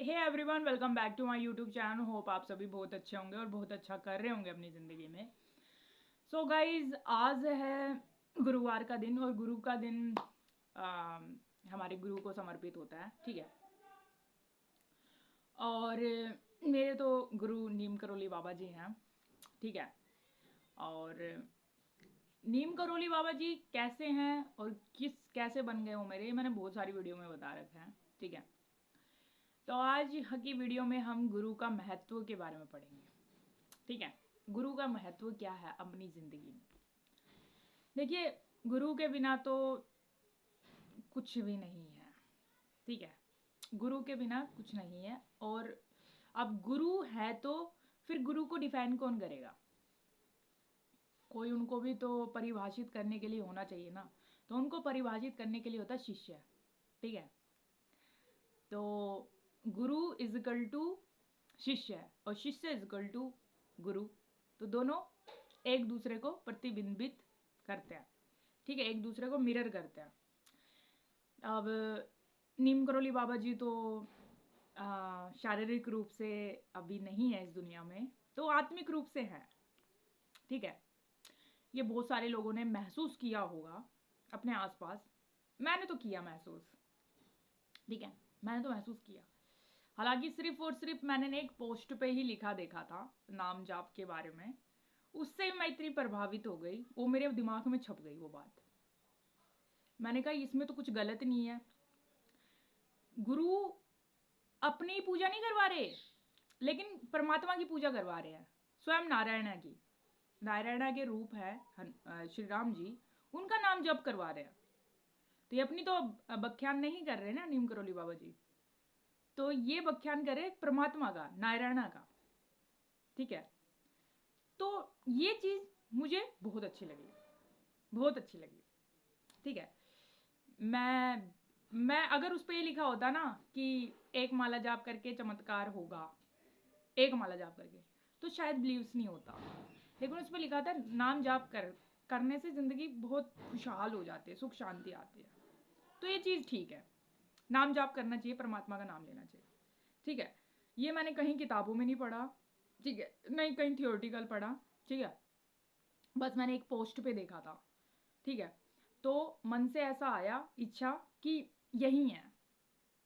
Hey everyone, welcome back to my YouTube channel. Hope आप सभी बहुत अच्छे होंगे और बहुत अच्छा कर रहे होंगे अपनी ज़िंदगी में। सो गाइज, आज है गुरुवार का दिन और गुरु का दिन हमारे गुरु को समर्पित होता है, ठीक है। और मेरे तो गुरु नीम करोली बाबा जी हैं, ठीक है। और नीम करोली बाबा जी कैसे हैं और कैसे बन गए वो मेरे, मैंने बहुत सारी वीडियो में बता रखा है, ठीक है। तो आज की वीडियो में हम गुरु का महत्व के बारे में पढ़ेंगे, ठीक है। गुरु का महत्व क्या है अपनी ज़िंदगी में। देखिए, गुरु के बिना तो कुछ भी नहीं है, ठीक है। गुरु के बिना कुछ नहीं है। और अब गुरु है तो फिर गुरु को डिफाइन कौन करेगा? कोई उनको भी तो परिभाषित करने के लिए होना चाहिए ना। तो उनको परिभाषित करने के लिए होता है शिष्य, ठीक है। तो गुरु इज इक्वल टू शिष्य है और शिष्य इज इक्वल टू गुरु। तो दोनों एक दूसरे को प्रतिबिंबित करते हैं, ठीक है, एक दूसरे को मिरर करते हैं। अब नीम करोली बाबा जी तो शारीरिक रूप से अभी नहीं है इस दुनिया में, तो आत्मिक रूप से है, ठीक है। ये बहुत सारे लोगों ने महसूस किया होगा अपने आसपास। मैंने तो किया महसूस, ठीक है, मैंने तो महसूस किया। हालांकि सिर्फ और सिर्फ मैंने एक पोस्ट पे ही लिखा देखा था नाम जाप के बारे में, उससे मैं इतनी प्रभावित हो गई, वो मेरे दिमाग में छप गई वो बात। मैंने कहा इसमें तो कुछ गलत नहीं है। गुरु अपनी पूजा नहीं करवा रहे, लेकिन परमात्मा की पूजा करवा रहे हैं, स्वयं नारायण की। नारायण के रूप है श्री राम जी, उनका नाम जप करवा रहे हैं। तो ये अपनी तो बख्यान नहीं कर रहे ना नीम करोली बाबा जी, तो ये बख्यान करे परमात्मा का, नारायण का, ठीक है। तो ये चीज़ मुझे बहुत अच्छी लगी, बहुत अच्छी लगी, ठीक है। मैं अगर उस पर ये लिखा होता ना कि एक माला जाप करके चमत्कार होगा, एक माला जाप करके, तो शायद बिलीव्स नहीं होता। लेकिन उस पर लिखा था नाम जाप करने से ज़िंदगी बहुत खुशहाल हो जाती है, सुख शांति आती है। तो ये चीज़ ठीक है, नाम जाप करना चाहिए, परमात्मा का नाम लेना चाहिए, ठीक है। ये मैंने कहीं किताबों में नहीं पढ़ा, ठीक है, नहीं कहीं थियोरटिकल पढ़ा, ठीक है। बस मैंने एक पोस्ट पे देखा था, ठीक है। तो मन से ऐसा आया, इच्छा कि यही है।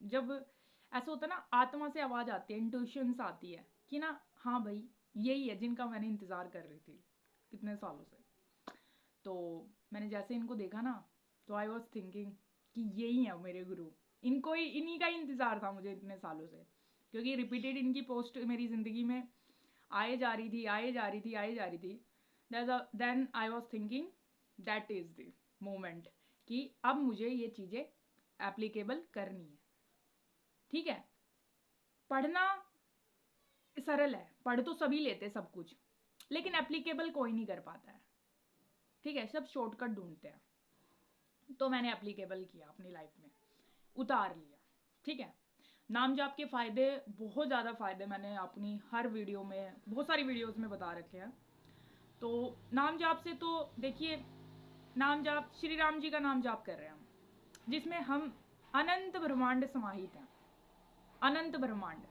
जब ऐसा होता है ना, आत्मा से आवाज़ आती है, इंट्यूशंस आती है कि ना हाँ भाई यही है जिनका मैंने इंतज़ार कर रही थी कितने सालों से। तो मैंने जैसे इनको देखा ना, तो आई वॉज थिंकिंग कि यही है मेरे गुरु, इनको ही, इन्हीं का ही इंतज़ार था मुझे इतने सालों से। क्योंकि रिपीटेड इनकी पोस्ट मेरी ज़िंदगी में आए जा रही थी, आए जा रही थी, आए जा रही थी। Then I was thinking that is the moment कि अब मुझे ये चीज़ें एप्लीकेबल करनी है, ठीक है। पढ़ना सरल है, पढ़ तो सभी लेते सब कुछ, लेकिन एप्लीकेबल कोई नहीं कर पाता है, ठीक है। सब शॉर्टकट ढूंढते हैं। तो मैंने एप्लीकेबल किया अपनी लाइफ में, उतार लिया, ठीक है। नाम जाप के फ़ायदे, बहुत ज़्यादा फ़ायदे मैंने अपनी हर वीडियो में, बहुत सारी वीडियोस में बता रखे हैं। तो नाम जाप से तो देखिए, नाम जाप श्री राम जी का नाम जाप कर रहे हैं हम, जिसमें हम अनंत ब्रह्मांड समाहित हैं, अनंत ब्रह्मांड।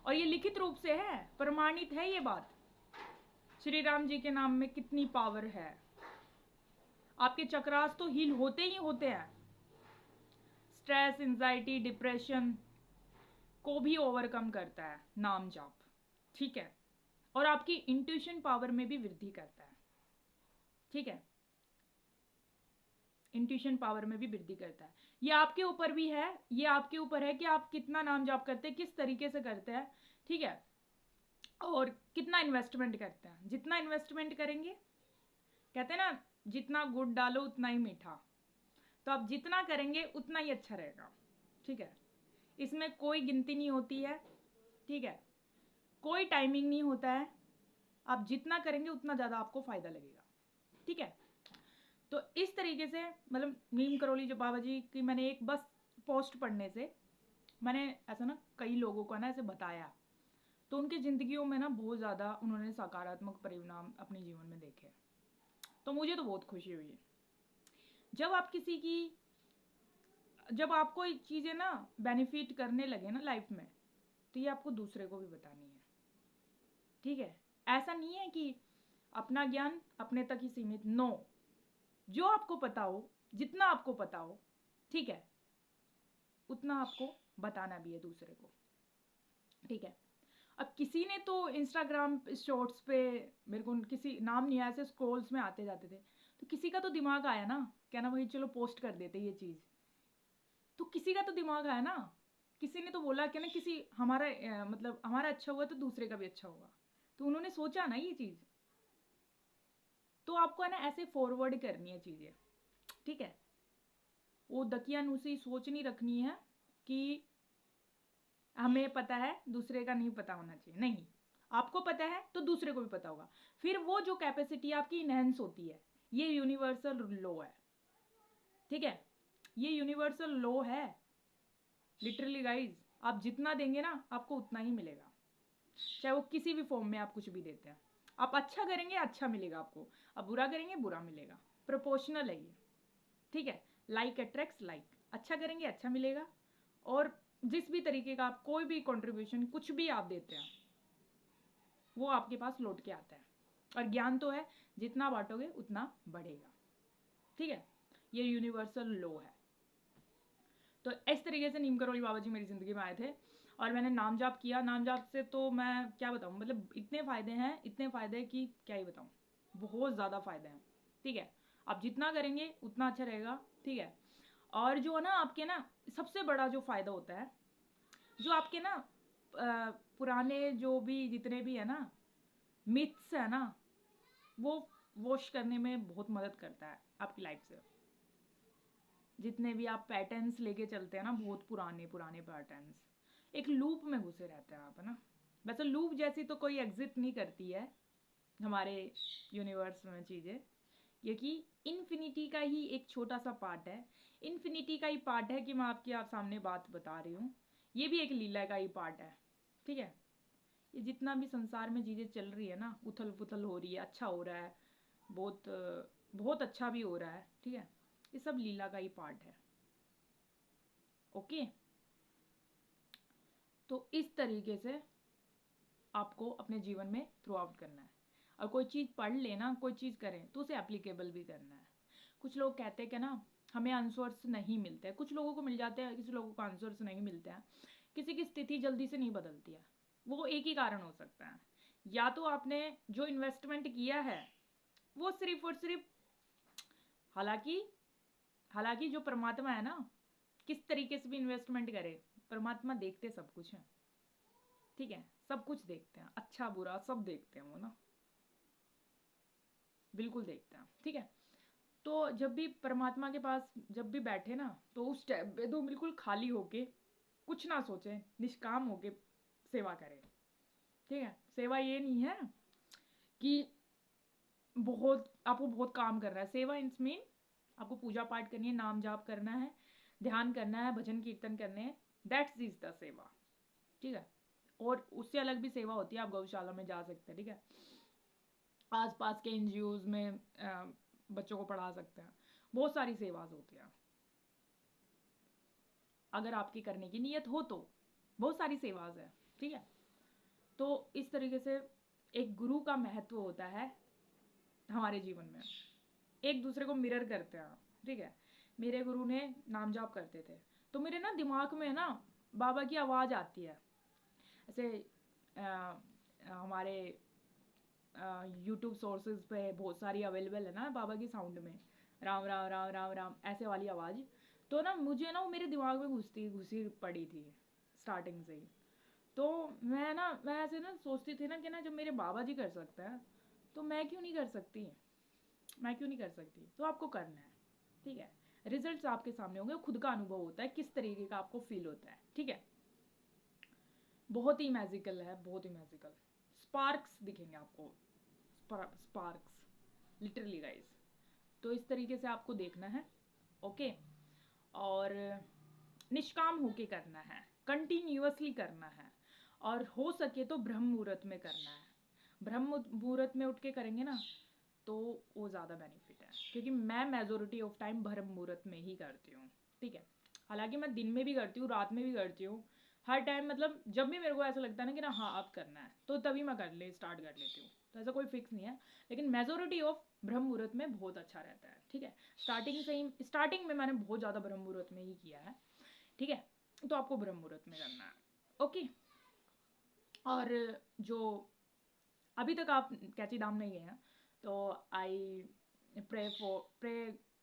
और ये लिखित रूप से है, प्रमाणित है ये बात। श्री राम जी के नाम में कितनी पावर है। आपके चक्रास तो हील होते ही होते हैं। स्ट्रेस, एंजाइटी, डिप्रेशन को भी ओवरकम करता है नाम जाप, ठीक है। और आपकी इंट्यूशन पावर में भी वृद्धि करता है, ठीक है। इंट्यूशन पावर में भी वृद्धि करता है। ये आपके ऊपर भी है, ये आपके ऊपर है कि आप कितना नाम जाप करते हैं, किस तरीके से करते हैं, ठीक है। और कितना इन्वेस्टमेंट करते हैं। जितना इन्वेस्टमेंट करेंगे, कहते हैं ना जितना गुड़ डालो उतना ही मीठा, तो आप जितना करेंगे उतना ही अच्छा रहेगा, ठीक है। इसमें कोई गिनती नहीं होती है, ठीक है, कोई टाइमिंग नहीं होता है। आप जितना करेंगे उतना ज़्यादा आपको फ़ायदा लगेगा, ठीक है। तो इस तरीके से मतलब नीम करोली जो बाबा जी की मैंने एक बस पोस्ट पढ़ने से मैंने ऐसा ना कई लोगों को ना ऐसे बताया, तो उनकी ज़िंदगियों में ना बहुत ज़्यादा उन्होंने सकारात्मक परिणाम अपने जीवन में देखे। तो मुझे तो बहुत खुशी हुई जब आप किसी की, जब आपको चीज़ें ना बेनिफिट करने लगे ना लाइफ में, तो ये आपको दूसरे को भी बतानी है, ठीक है। ऐसा नहीं है कि अपना ज्ञान अपने तक ही सीमित, नो, जो आपको पता हो, जितना आपको पता हो, ठीक है, उतना आपको बताना भी है दूसरे को, ठीक है। अब किसी ने तो इंस्टाग्राम शॉर्ट्स पे, मेरे को किसी नाम नहीं आया, ऐसे स्क्रॉल्स में आते जाते थे, तो किसी का तो दिमाग आया ना, क्या ना, वही चलो पोस्ट कर देते ये चीज़, तो किसी का तो दिमाग आया ना, किसी ने तो बोला कि ना, किसी हमारा मतलब हमारा अच्छा हुआ तो दूसरे का भी अच्छा होगा, तो उन्होंने सोचा ना ये चीज़, तो आपको है ना ऐसे फॉरवर्ड करनी है चीज़ें, ठीक है। वो दकियानूसी सोच नहीं रखनी है कि हमें पता है दूसरे का नहीं पता होना चाहिए, नहीं, आपको पता है तो दूसरे को भी पता होगा, फिर वो जो कैपेसिटी आपकी इनहेंस होती है, ये यूनिवर्सल लॉ है, ठीक है, ये यूनिवर्सल लॉ है, लिटरली गाइज, आप जितना देंगे ना आपको उतना ही मिलेगा, चाहे वो किसी भी फॉर्म में आप कुछ भी देते हैं, आप अच्छा करेंगे अच्छा मिलेगा आपको, आप बुरा करेंगे बुरा मिलेगा, प्रोपोर्शनल है ये, ठीक है। लाइक अट्रैक्ट्स लाइक, अच्छा करेंगे अच्छा मिलेगा, और जिस भी तरीके का आप कोई भी कंट्रीब्यूशन कुछ भी आप देते हैं वो आपके पास लौट के आता है, और ज्ञान तो है, जितना बांटोगे उतना बढ़ेगा, ठीक है, ये यूनिवर्सल लॉ है। तो इस तरीके से नीम करोली बाबा जी मेरी ज़िंदगी में आए थे, और मैंने नाम जाप किया, नाम जाप से तो मैं क्या बताऊँ, मतलब इतने फ़ायदे हैं, इतने फ़ायदे कि क्या ही बताऊँ, बहुत ज़्यादा फ़ायदे हैं, ठीक है। आप जितना करेंगे उतना अच्छा रहेगा, ठीक है। और जो है ना आपके ना सबसे बड़ा जो फ़ायदा होता है, जो आपके ना पुराने जो भी जितने भी है ना मिथ्स है ना, वो वॉश करने में बहुत मदद करता है आपकी लाइफ से। जितने भी आप पैटर्न्स लेके चलते हैं ना, बहुत पुराने पुराने पैटर्न्स, एक लूप में घुसे रहते हैं आप, है ना। वैसे लूप जैसी तो कोई एग्जिट नहीं करती है हमारे यूनिवर्स में चीज़ें, क्योंकि इन्फिनिटी का ही एक छोटा सा पार्ट है, इन्फिनिटी का ही पार्ट है कि मैं आपकी आप सामने बात बता रही हूँ, ये भी एक लीला का ही पार्ट है, ठीक है। ये जितना भी संसार में चीज़ें चल रही है ना, उथल पुथल हो रही है, अच्छा हो रहा है, बहुत बहुत अच्छा भी हो रहा है, ठीक है, ये सब लीला का ही पार्ट है, ओके। तो इस तरीके से आपको अपने जीवन में थ्रू आउट करना है, और कोई चीज़ पढ़ लेना, कोई चीज़ करें तो उसे एप्लीकेबल भी करना है। कुछ लोग कहते हैं कि ना हमें आंसर्स नहीं मिलते, कुछ लोगों को मिल जाते हैं, किसी लोगों को आंसर्स नहीं मिलते हैं, किसी की स्थिति जल्दी से नहीं बदलती है, वो एक ही कारण हो सकता है, या तो आपने जो इन्वेस्टमेंट किया है वो सिर्फ और सिर्फ, हालांकि हालांकि जो परमात्मा है ना, किस तरीके से भी इन्वेस्टमेंट करे, परमात्मा देखते सब कुछ है, ठीक है, सब कुछ देखते हैं, अच्छा बुरा सब देखते हैं वो ना, बिल्कुल देखते हैं, ठीक है। तो जब भी परमात्मा के पास जब भी बैठे ना, तो उस टाइम पे तो बिल्कुल खाली होके, कुछ ना सोचे, निष्काम होके सेवा करें, ठीक है। सेवा ये नहीं है कि बहुत आपको बहुत काम करना है, सेवा इंस मीन आपको पूजा पाठ करनी है, नाम जाप करना है, ध्यान करना है, भजन कीर्तन करने हैं, दैट्स इज द सेवा, ठीक है। और उससे अलग भी सेवा होती है, आप गौशाला में जा सकते हैं, ठीक है, आसपास के एनजीओज में बच्चों को पढ़ा सकते हैं, बहुत सारी सेवाज होती हैं, अगर आपकी करने की नीयत हो तो बहुत सारी सेवाज है, ठीक है। तो इस तरीके से एक गुरु का महत्व होता है हमारे जीवन में, एक दूसरे को मिरर करते हैं, ठीक है। मेरे गुरु ने नाम जाप करते थे, तो मेरे ना दिमाग में ना बाबा की आवाज़ आती है, ऐसे हमारे यूट्यूब सोर्सेज पे बहुत सारी अवेलेबल है ना बाबा की साउंड में, राम राम राम राम राम ऐसे वाली आवाज़, तो ना मुझे ना वो मेरे दिमाग में घुसी पड़ी थी स्टार्टिंग से ही। तो मैं ऐसे ना सोचती थी ना कि ना जब मेरे बाबा जी कर सकते हैं तो मैं क्यों नहीं कर सकती, मैं क्यों नहीं कर सकती, तो आपको करना है, ठीक है। रिजल्ट्स आपके सामने होंगे, खुद का अनुभव होता है किस तरीके का आपको फील होता है, ठीक है। बहुत ही मैजिकल है, बहुत ही मैजिकल, स्पार्क्स दिखेंगे आपको, स्पार्क्स, लिटरली गाइस। तो इस तरीके से आपको देखना है, ओके। और निष्काम होके करना है, कंटिन्यूअसली करना है, और हो सके तो ब्रह्म मुहूर्त में करना है, ब्रह्म मुहूर्त में उठ के करेंगे ना तो वो ज़्यादा बेनिफिट है, क्योंकि मैं मेजोरिटी ऑफ टाइम ब्रह्म मुहूर्त में ही करती हूँ, ठीक है। हालांकि मैं दिन में भी करती हूँ, रात में भी करती हूँ, हर टाइम मतलब जब भी मेरे को ऐसा लगता है ना कि ना हाँ अब करना है तो तभी मैं स्टार्ट कर लेती हूँ। तो ऐसा कोई फिक्स नहीं है, लेकिन मेजोरिटी ऑफ ब्रह्म मुहूर्त में बहुत अच्छा रहता है। ठीक है, स्टार्टिंग में मैंने बहुत ज़्यादा ब्रह्म मुहूर्त में ही किया है। ठीक है, तो आपको ब्रह्म मुहूर्त में करना है। ओके, और जो अभी तक आप कैची धाम नहीं गए हैं तो आई प्रे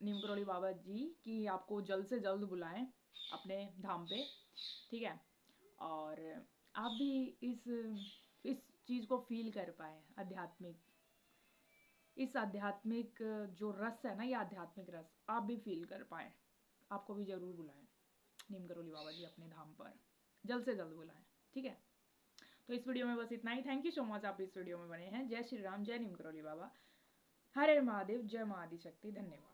नीम करोली बाबा जी कि आपको जल्द से जल्द बुलाएं अपने धाम पे। ठीक है, और आप भी इस चीज़ को फील कर पाए, इस आध्यात्मिक जो रस है ना, ये आध्यात्मिक रस आप भी फील कर पाए। आपको भी ज़रूर बुलाएं नीम करोली बाबा जी अपने धाम पर, जल्द से जल्द बुलाएं। ठीक है, तो इस वीडियो में बस इतना ही। थैंक यू सो मच आप इस वीडियो में बने हैं। जय श्री राम, जय नीम करोली बाबा, हर हर महादेव, जय माँ आदि शक्ति, धन्यवाद।